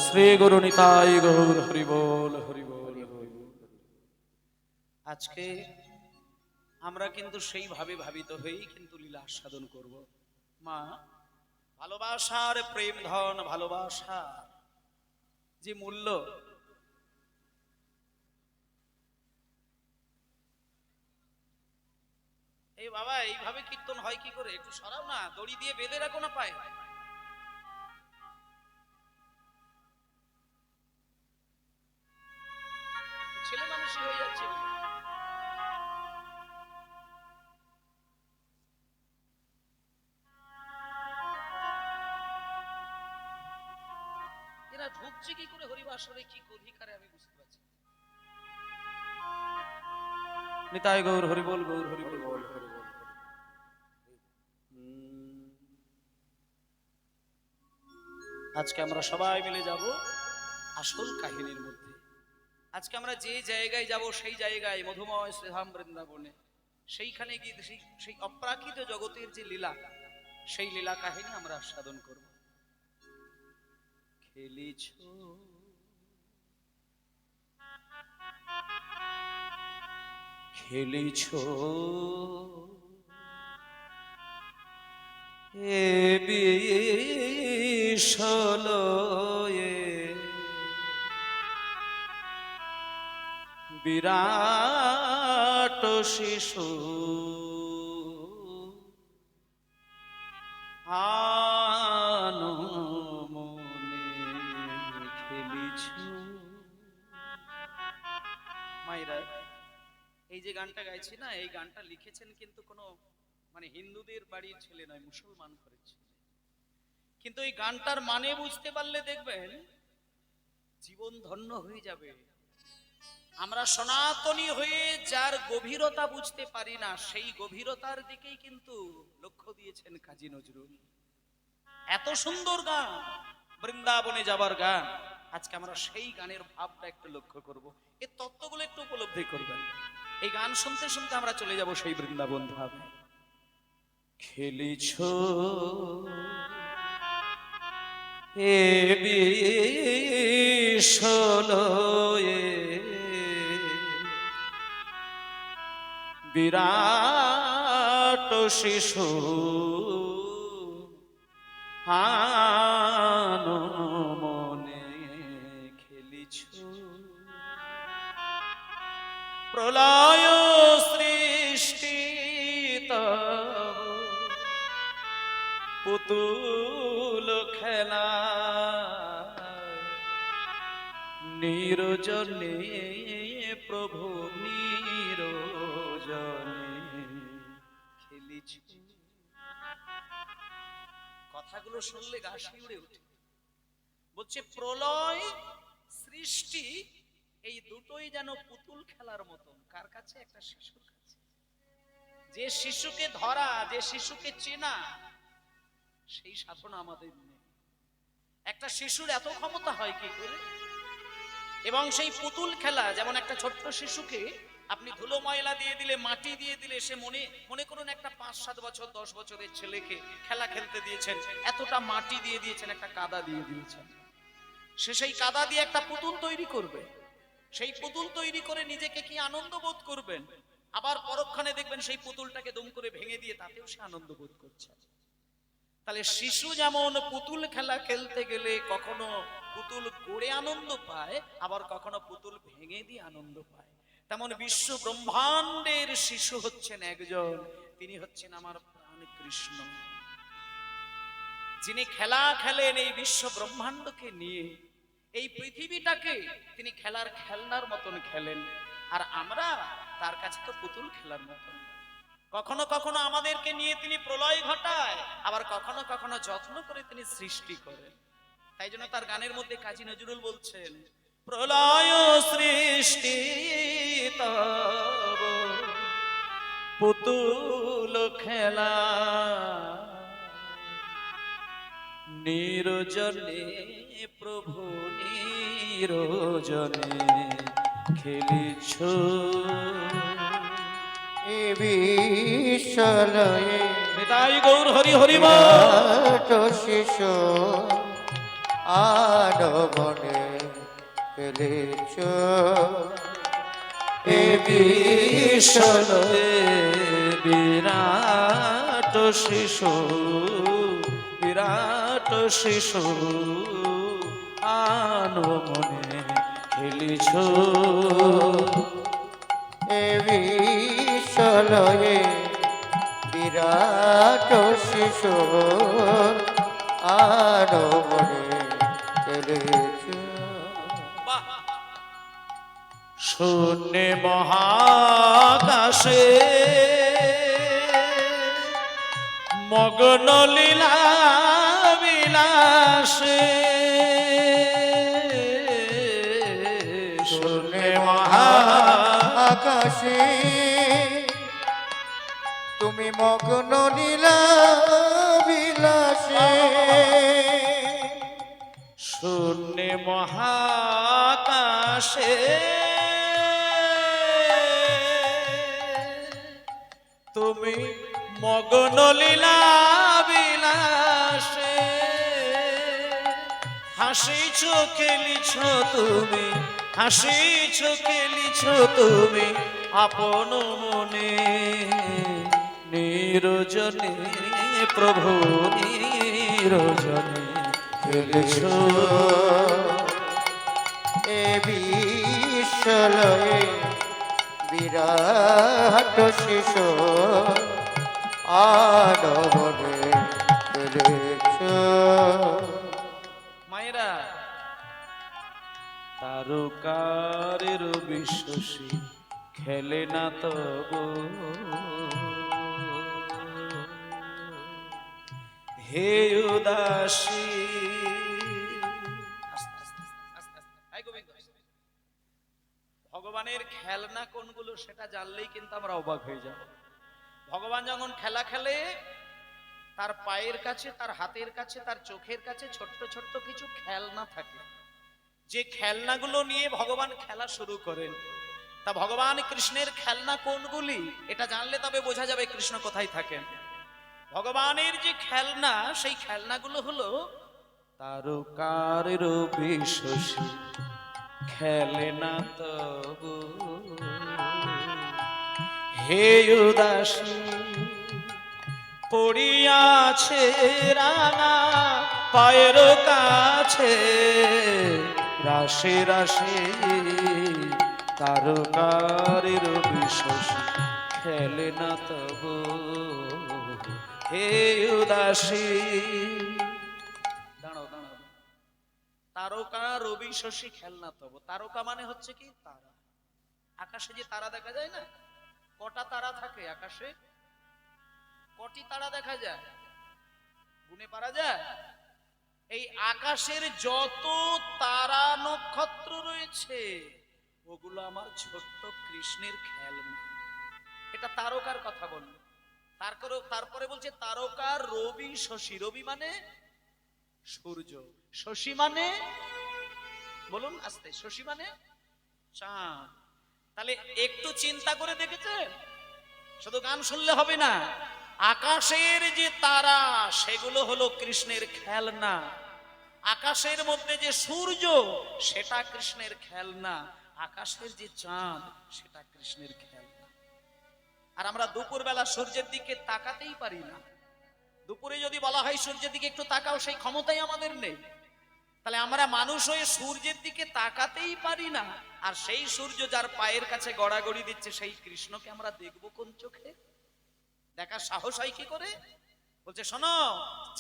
শ্রী গুরু নিতাই গৌর হরি বল হরি বল। আজকে আমরা কিন্তু সেইভাবে ভাবিত হয়েই কিন্তু লীলা আস্বাদন করব। মা, ভালোবাসার প্রেম ধন, ভালোবাসার যে মূল্য, এই বাবা এইভাবে কীর্তন হয় কি করে? একটু সরাও না, দড়ি দিয়ে বেঁধে রাখো না পায়ে। ছেলে মানুষই হয়ে যাচ্ছে। এরা ঢুকছে কি করে হরিবাসরে, কি অধিকারে আমি বুঝতে পারছি না। নিতাই গৌর হরি বল গৌর হরি বল হরি বল। আজকে আমরা সবাই মিলে যাব আসল কাহিনীর মধ্যে। আজকে আমরা যে জায়গায় যাব সেই জায়গায় মধুময় শ্রীধাম বৃন্দাবনে, সেইখানে গিয়ে সেই অপ্রাকৃত জগতের যে লীলা, সেই লীলা কাহিনী আমরা আস্বাদন করব। খেলিছ খেলিছ এ বিশলয়ে বিরাট শিশু আনো মনে খেলিছ। মায়েরা, এই যে গানটা গাইছি না, এই গানটা লিখেছেন কিন্তু কোনো হিন্দুদের বাড়ির ছেলে নয়, মুসলমান ঘরের ছেলে। কিন্তু এই গানটার মানে বুঝতে পারলে দেখবেন জীবন ধন্য হয়ে যাবে। আমরা সনাতনী হয়ে যার গভীরতা বুঝতে পারি না, সেই গভীরতার দিকেই কিন্তু লক্ষ্য দিয়েছেন কাজী নজরুল। এত সুন্দর গান, বৃন্দাবনে যাবার গান। আজকে আমরা সেই গানের ভাবটা একটু লক্ষ্য করব, এই তত্ত্বগুলো একটু উপলব্ধি করবেন। এই গান শুনতে শুনতে আমরা চলে যাব সেই বৃন্দাবন ধামে। খেলিছ এ বিশলয়ে বিরাট শিশু আনো মনে খেলিছ। প্রলয় সৃষ্টি তব পুতুল খেলা নিরজনে প্রভু নিরজনে খেলিছ। কথাগুলো শুনলে গা শিউরে ওঠে। বলছে প্রলয় সৃষ্টি এই দুটোই যেন পুতুল খেলার মতন। কার কাছে? একটা শিশুর কাছে। যে শিশুকে ধরা, যে শিশুকে চেনা, সেই সাধনা আমাদের নেই। একটা শিশুর এত ক্ষমতা হয় কি করে? এবং সেই পুতুল খেলা, যেমন একটা ছোট্ট শিশুকে আপনি ধুলো ময়লা দিয়ে দিলে, মাটি দিয়ে দিলে, সে মনে করুন একটা 5-7 বছর 10 বছরের ছেলেকে খেলা খেলতে দিয়েছেন, এতটা মাটি দিয়ে দিয়েছেন, একটা কাদা দিয়ে দিয়েছেন, সে সেই কাদা দিয়ে একটা পুতুল তৈরি করবে। সেই পুতুল তৈরি করে নিজেকে কি আনন্দ বোধ করবেন, আবার পরক্ষণে দেখবেন সেই পুতুলটাকে দম করে ভেঙে দিয়ে তাতেও সে আনন্দ বোধ করছে। তাহলে শিশু যেমন পুতুল খেলা খেলতে গেলে কখনো পুতুল গড়ে আনন্দ পায়, আবার কখনো পুতুল ভেঙে দিয়ে আনন্দ পায়, তেমন বিশ্ব ব্রহ্মাণ্ডের শিশু হচ্ছেন একজন, তিনি হচ্ছেন আমার প্রাণ কৃষ্ণ, যিনি খেলা খেলেন এই বিশ্ব ব্রহ্মাণ্ডকে নিয়ে। এই পৃথিবীটাকে তিনি খেলার খেলনার মতন খেলেন, আর আমরা তার কাছে তো পুতুল খেলার মতন। কখনো কখনো আমাদেরকে নিয়ে তিনি প্রলয় ঘটায়, আবার কখনো কখনো যত্ন করে তিনি সৃষ্টি করেন। তাই জন্য তার গানের মধ্যে কাজী নজরুল বলছেন, প্রলয় সৃষ্টি তব পুতুল খেলা, নিরজনে প্রভু নিরজনে খেলিছ। এ বিশ্বলয়ে নিতাই গৌর হরি হরি বল। বিরাট শিশু আনমনে খেলেছ। এ বিশ্বলয়ে বিরাট শিশু, বিরাট শিশু আনমনে খেলিছ। এ বিশ্বলয়ে বিরাট শিশু আনমনে খেলেছ। বাহ! শূন্যে মহাকাশে মগ্ন লীলা বিলাসে, শূন্যে আকাশে তুমি মগ্ন নীলা বিলাসে। শূন্যে মহাকাশে তুমি মগ্ন লীলা বিলাসে, হাসিছ খেলিছ তুমি, হাসিছ খেলিছ তুমি আপন মনে, নিরজনে প্রভু নিরজনে খেলিছ। এ বিশ্বলয়ে বিরাট শিশু আনমনে খেলেছ। মায়েরা, তারকারের বিশ্বসী খেলে না তব, হে উদাসী। আস্তে আস্তে আস্তে আস্তে, এই গোবিন্দ, ভগবানের খেলনা কোনগুলো সেটা জানলেই কিন্তু আমরা অবাক হয়ে যাব। ভগবান যখন খেলা খেলে, তার পায়ের কাছে, তার হাতের কাছে, তার চোখের কাছে ছোট্ট ছোট্ট কিছু খেলনা থাকে, যে খেলনাগুলো নিয়ে ভগবান খেলা শুরু করেন। তা ভগবান কৃষ্ণের খেলনা কোনগুলি এটা জানলে তবে বোঝা যাবে কৃষ্ণ কোথায় থাকেন। ভগবানের যে খেলনা, সেই খেলনাগুলো হলো তারকারের বিশ্বসী খেলে না তব, হে উদাসী। পড়িয়াছে রাঙা পায়ের কাছে রাশি রাশি, তারকারের বিশ্বসী খেলে না তব, হে উদাসী। দাঁড়াও দাঁড়াও, তারকা রবি শশী খেলনা তব। তারকা মানে হচ্ছে কি তারা। আকাশে যে তারা দেখা যায় না, কটা তারা থাকে আকাশে? কটি তারা দেখা যায়? গুনে পারা যায়? এই আকাশের যত তারা নক্ষত্র রয়েছে, ওগুলো আমার ছোট্ট কৃষ্ণের খেলনা। এটা তারকার কথা বলল। তারপরে বলছে তারকা রবি শশী। রবি মানে সূর্য, শশী মানে, বলুন আস্তে, শশী মানে চাঁদ। তাহলে একটু চিন্তা করে দেখেছেন? শুধু গান শুনলে হবে না, আকাশের যে তারা সেগুলো হলো কৃষ্ণের খেলনা। আকাশের মধ্যে যে সূর্য সেটা কৃষ্ণের খেলনা, আকাশের যে চাঁদ সেটা কৃষ্ণের খেলনা। আর আমরা দুপুরবেলা সূর্যের দিকে তাকাতেই পারি না। দুপুরে যদি বলা হয় সূর্যের দিকে একটু তাকাও, সেই ক্ষমতাই আমাদের নেই। তাহলে আমরা মানুষ হয়ে সূর্যের দিকে তাকাতেই পারি না, আর সেই সূর্য যার পায়ের কাছে গড়াগড়ি দিচ্ছে সেই কৃষ্ণকে আমরা দেখবো কোন চোখে? দেখার সাহস হয় কি করে? বলছে শোনো,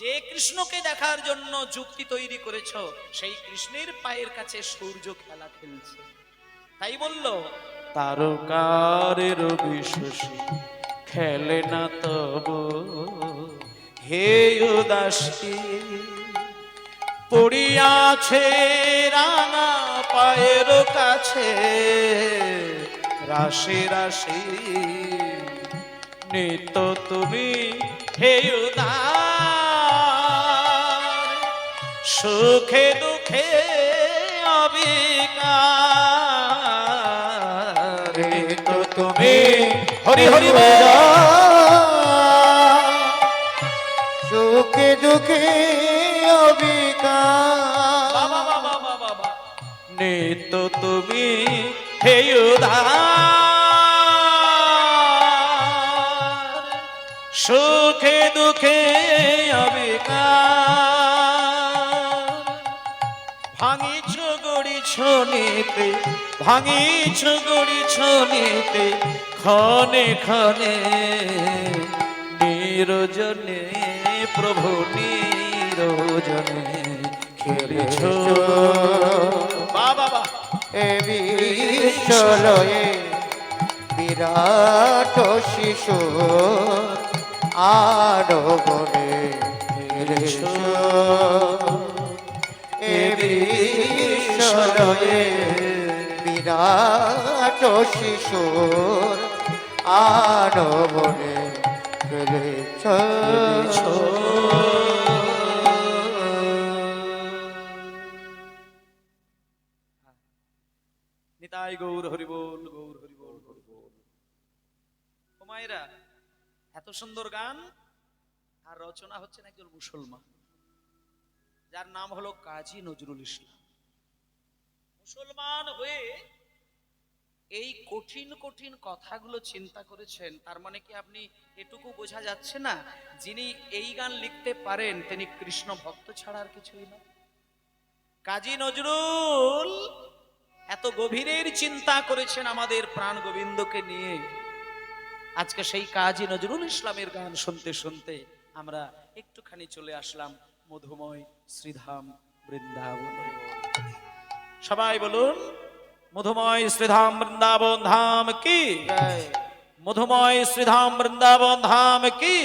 যে কৃষ্ণকে দেখার জন্য যুক্তি তৈরি করেছো, সেই কৃষ্ণের পায়ের কাছে সূর্য খেলা খেলছে। তাই বলল তারকারের বিশ্বসী খেলে না তবু হে উদাসী পড়িয়াছে রাঙা পায়ের কাছে রাশি রাশি নিত্য তুমি হে উদার সুখে দুঃখে অবিকার নিত্য তুমি হরি হরি বল। সুখে দুঃখে অবিকার বাবা বাবা বাবা বাবা নিত্য তুমি হে উদার সুখে দুঃখে অবিকার ভাঙিছ গড়ি ছনিতে ভাঙিছ গড়ি ছনিতে ক্ষণে ক্ষণে নিরজনে প্রভু নিরজনে খেলেছ বাবা এ বিশ্বলয়ে বিরাট শিশু আরবনে ফিরেছ এ বিশ্বলয়ে বিরাট শিশুর আরবনে ফিরেছ নিতাই গৌর হরি বল গৌর হরি বল হরি বল। ও মায়েরা, এত সুন্দর গান আর রচনা হচ্ছেন একজন মুসলমান যার নাম হলো কাজী নজরুল ইসলাম। মুসলমান হয়ে এই কঠিন কঠিন কথাগুলো চিন্তা করেছেন, তার মানে কি আপনি এটুকু বোঝা যাচ্ছে না যিনি এই গান লিখতে পারেন তিনি কৃষ্ণ ভক্ত ছাড়া আর কিছুই না। কাজী নজরুল এত গভীরের চিন্তা করেছেন আমাদের প্রাণ গোবিন্দকে নিয়ে। আজকে সেই কাজী নজরুল ইসলামের গান শুনতে শুনতে আমরা একটুখানি চলে আসলাম মধুময় শ্রীধাম বৃন্দাবনে। সবাই বলুন মধুময় শ্রীধাম বৃন্দাবন ধাম কি, মধুময় শ্রীধাম বৃন্দাবন ধাম কি,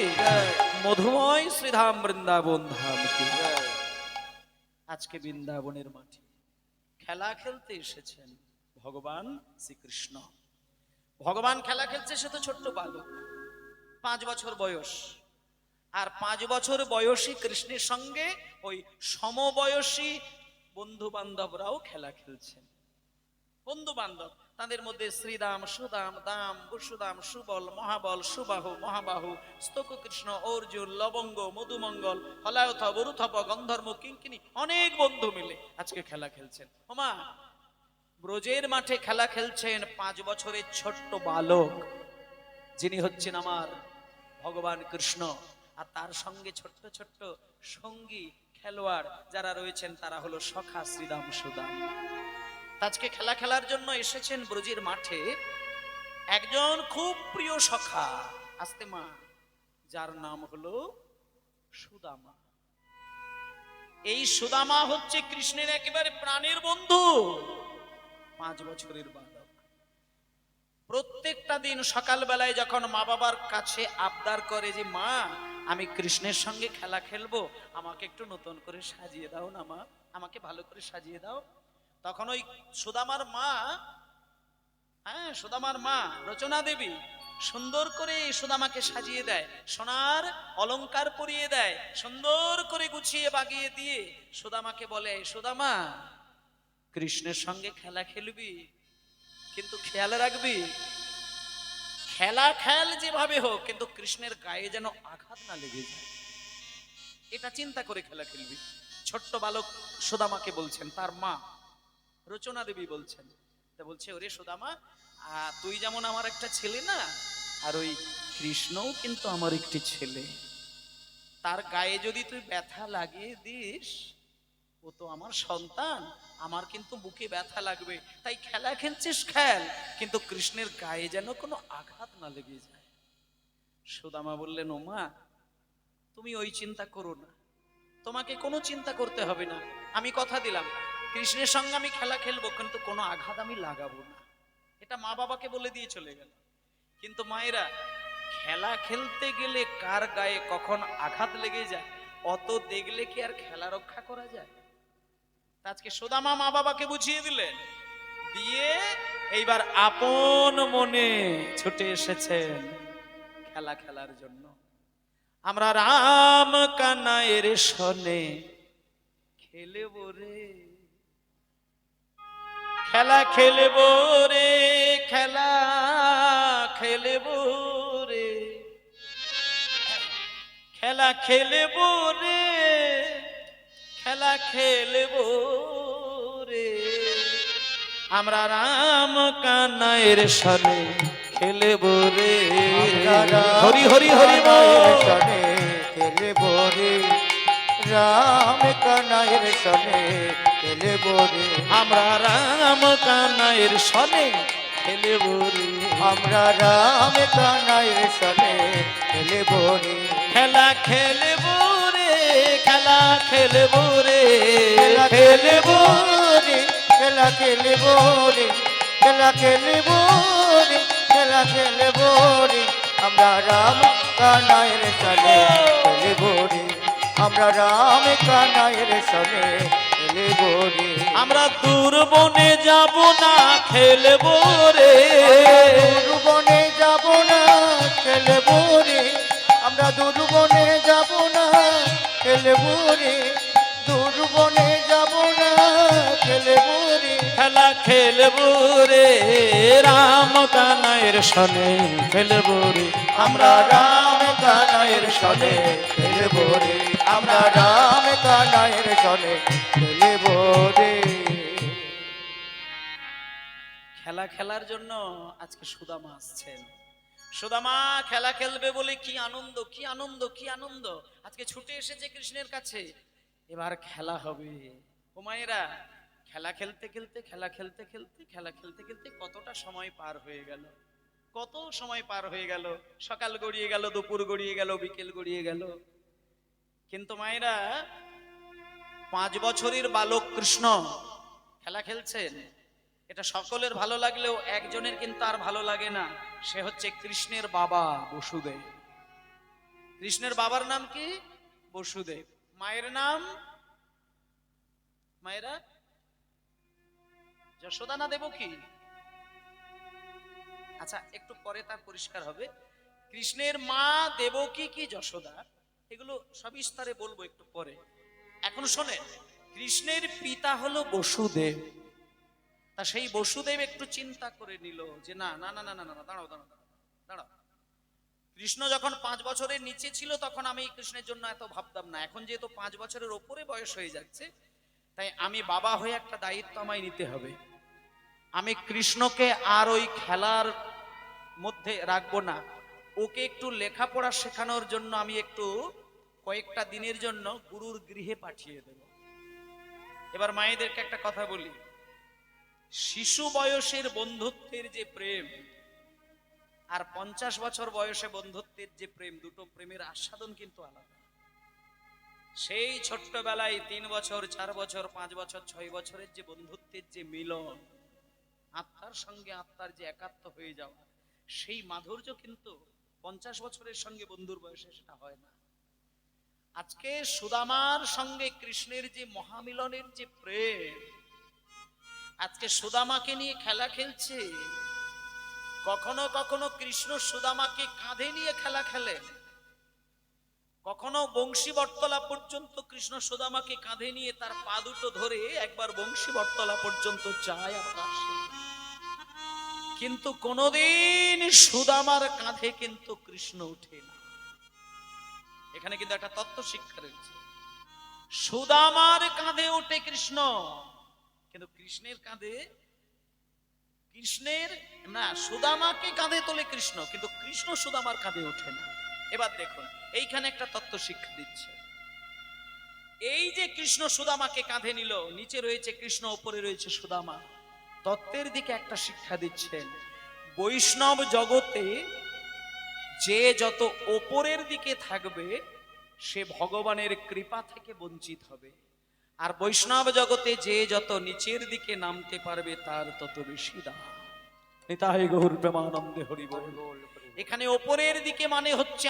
মধুময় শ্রীধাম বৃন্দাবন ধাম কি। আজকে বৃন্দাবনের মাটি খেলা খেলতে এসেছেন ভগবান শ্রীকৃষ্ণ। ভগবান খেলা খেলছে, সে তো ছোট্ট বালক, 5 বছর বয়স। আর 5 বছর বয়সী কৃষ্ণের সঙ্গে ওই সমবয়সী বন্ধু বান্ধবরাও খেলা খেলছেন। বন্ধু বান্ধব তাদের মধ্যে শ্রীদাম, সুদাম, দাম, বসুদাম, সুবল, মহাবল, সুবাহু, মহাবাহু, স্তক কৃষ্ণ, অর্জুন, লবঙ্গ, মধুমঙ্গল, হলায়থ, বরুথপ, গন্ধর্ম, কিঙ্কিনি, অনেক বন্ধু মিলে আজকে খেলা খেলছেন। ওমা, ব্রজের মাঠে খেলা খেলছেন 5 বছরের ছোট্ট বালক, যিনি হচ্ছেন আমার ভগবান কৃষ্ণ। আর তার সঙ্গে ছোট্ট ছোট্ট সঙ্গী খেলোয়াড় যারা রয়েছেন তারা হলো সখা শ্রীদাম, সুদাম। আজকে খেলা খেলার জন্য এসেছেন ব্রজের মাঠে একজন খুব প্রিয় সখা, আস্তে মা, যার নাম হলো সুদামা। এই সুদামা হচ্ছে কৃষ্ণের একেবারে প্রাণের বন্ধু। 5 বছরের বালক প্রত্যেকটা দিন সকালবেলায় যখন মা বাবার কাছে আবদার করে যে মা আমি কৃষ্ণের সঙ্গে খেলা খেলবো, আমাকে একটু নতুন করে সাজিয়ে দাও না মা, আমাকে ভালো করে সাজিয়ে দাও, তখন ওই সুদামার মা, সুদামার মা রচনা দেবী সুন্দর করে সুদামাকে সাজিয়ে দেয়, সোনার অলংকার পরিয়ে দেয়, সুন্দর করে গুছিয়ে বাগিয়ে দিয়ে সুদামাকে বলে, সুদামা কৃষ্ণের সঙ্গে খেলা খেলবি, কিন্তু খেয়াল রাখবি খেলা খেল যেভাবে হোক, কিন্তু কৃষ্ণের গায়ে যেন আঘাত না লেগে যায়, এটা চিন্তা করে খেলা খেলবি। ছোট্ট বালক সুদামাকে বলছেন, তার মা রচনা দেবী বলছেন, তা বলছে, ওরে সুদামা, তুই যেমন আমার একটা ছেলে না, আর ওই কৃষ্ণও কিন্তু আমার একটি ছেলে, তার গায়ে যদি তুই ব্যথা লাগিয়ে দিস, ও তো আমার সন্তান, আমার কিন্তু বুকে ব্যথা লাগবে, তাই খেলা খেলছিস খেল, কিন্তু কৃষ্ণের গায়ে যেন কোনো আঘাত না লেগে যায়। সুদামা বললেন, ও মা তুমি ওই চিন্তা করো না, তোমাকে কোনো চিন্তা করতে হবে না, আমি কথা দিলাম কৃষ্ণের সঙ্গে আমি খেলা খেলবো, কিন্তু কোনো আঘাত আমি লাগাবো না। এটা মা বাবাকে বলে দিয়ে চলে গেল। কিন্তু মায়েরা, খেলা খেলতে গেলে কার গায়ে কখন আঘাত লেগে যায় অত দেখলে কি আর খেলা রক্ষা করা যায়? তা আজকে সুদামা মা বাবাকে বুঝিয়ে দিলেন, দিয়ে এইবার আপন মনে ছুটে এসেছেন খেলা খেলার জন্য। আমরা রাম কানাইয়ের সনে খেলব রে, খেলা খেলব রে, খেলা খেলব রে, খেলা খেলব রে, খেলা খেলব রে, আমরা রাম কানাইয়ের সনে খেলব রে। হরি হরি হরি বল। সনে খেলব রে, রাম কানাইয়ের সনে খেলব রে, আমরা রাম কানাইয়ের সনে খেলব রে, আমরা রাম কানাইয়ের সনে খেলব রে, খেলা খেলব রে, খেলা খেলব রে, খেলব খেলব রে, খেলা খেলব রে, খেলা খেলব রে, খেলা খেলব রে, আমরা রাম কানাইয়ের সনে খেলব রে, আমরা রাম কানাইয়ের সনে খেলব রে, আমরা দূর বনে যাব না খেলব রে, দূর বনে যাব না খেলব রে, আমরা দূর বনে যাব না খেলব রে, দূর বনে যাব না খেলব রে, খেলা খেলব রে, রাম কানাইয়ের সনে খেলব রে, আমরা রাম কানাইয়ের সনে খেলব রে, আমরা রাম কানাইয়ের সনে খেলব রে। খেলা খেলার জন্য আজকে সুদামা আসছেন। সুদামা খেলা খেলবে বলে কি আনন্দ, কি আনন্দ, কি আনন্দ! আজকে ছুটে এসেছে কৃষ্ণের কাছে, এবার খেলা হবে। ও মায়েরা, খেলা খেলতে খেলতে খেলা খেলতে খেলতে খেলা খেলতে খেলতে কতটা সময় পার হয়ে গেল, কত সময় পার হয়ে গেল, সকাল গড়িয়ে গেল, দুপুর গড়িয়ে গেল, বিকেল গড়িয়ে গেল। কিন্তু মায়েরা, 5 বছরের বালক কৃষ্ণ খেলা খেলছেন, এটা সকলের ভালো লাগলেও একজনের কিন্তু আর ভালো লাগে না, সে হচ্ছে কৃষ্ণের বাবা বসুদেব। কৃষ্ণের বাবার নাম কি? বসুদেব। মায়ের নাম? মায়েরা, যশোদা না দেবকী? আচ্ছা, একটু পরে তার পরিষ্কার হবে। কৃষ্ণের মা দেবকী কি যশোদা, এগুলো সবিস্তারে বলবো একটু পরে। এখন শোনেন, কৃষ্ণের পিতা হলো বসুদেব। তা সেই বসুদেব একটু চিন্তা করে নিল যে না না না না না না, দাঁড়াও দাঁড়াও দাঁড়াও। কৃষ্ণ যখন 5 বছরের নিচে ছিল তখন আমি কৃষ্ণের জন্য এত ভাবতাম না, এখন যেহেতু 5 বছরের ওপরে বয়স হয়ে যাচ্ছে, তাই আমি বাবা হয়ে একটা দায়িত্ব আমায় নিতে হবে। আমি কৃষ্ণকে আর ওই খেলার মধ্যে রাখবো না, ওকে একটু লেখাপড়া শেখানোর জন্য আমি একটু কয়েকটা দিনের জন্য গুরুর গৃহে পাঠিয়ে দেব। এবার মায়েদেরকে একটা কথা বলি, শিশু বয়সের বন্ধুত্বের যে প্রেম আর 50 বছর বয়সে বন্ধুত্বের যে প্রেম, দুটো প্রেমের আস্বাদন কিন্তু আলাদা। সেই ছোট্টবেলায় 3 বছর 4 বছর 5 বছর 6 বছরের যে বন্ধুত্বের যে মিলন, আত্মার সঙ্গে আত্মার যে একাত্ম হয়ে যাওয়া, সেই মাধুর্য কিন্তু 50 বছরের সঙ্গে বন্ধুর বয়সে সেটা হয় না। আজকে সুদামার সঙ্গে কৃষ্ণের যে মহামিলনের যে প্রেম, আজকে সুদামাকে নিয়ে খেলা খেলছে। কখনো কখনো কৃষ্ণ সুদামাকে কাঁধে নিয়ে খেলা খেলেন, কখনো বংশী বটতলা পর্যন্ত কৃষ্ণ সুদামাকে কাঁধে নিয়ে তার পা দুটো ধরে একবার বংশী বটতলা পর্যন্ত যায় আর আসে। কিন্তু কোনোদিন সুদামার কাঁধে কিন্তু কৃষ্ণ ওঠে না। এখানে কিন্তু একটা তত্ত্ব শিক্ষা রয়েছে। সুদামার কাঁধে ওঠে কৃষ্ণ, কিন্তু কৃষ্ণের কাঁধে, কৃষ্ণের না, সুদামাকে কাঁধে তোলে কৃষ্ণ, কিন্তু কৃষ্ণ সুদামার কাঁধে ওঠে না। এবার দেখুন, এইখানে একটা তত্ত্ব শিক্ষা দিচ্ছে। এই যে কৃষ্ণ সুদামাকে কাঁধে নিল, নিচে রয়েছে কৃষ্ণ, উপরে রয়েছে সুদামা, তত্ত্বের দিকে একটা শিক্ষা দিচ্ছেন। বৈষ্ণব জগতে যে যত ওপরের দিকে থাকবে সে ভগবানের কৃপা থেকে বঞ্চিত হবে, আর বৈষ্ণব জগতে যে যত নিচের দিকে নামতে পারবে তার তত বেশি দাম। নিতাই গৌর প্রেমানন্দে হরি বল। এখানে ওপরের দিকে মানে হচ্ছে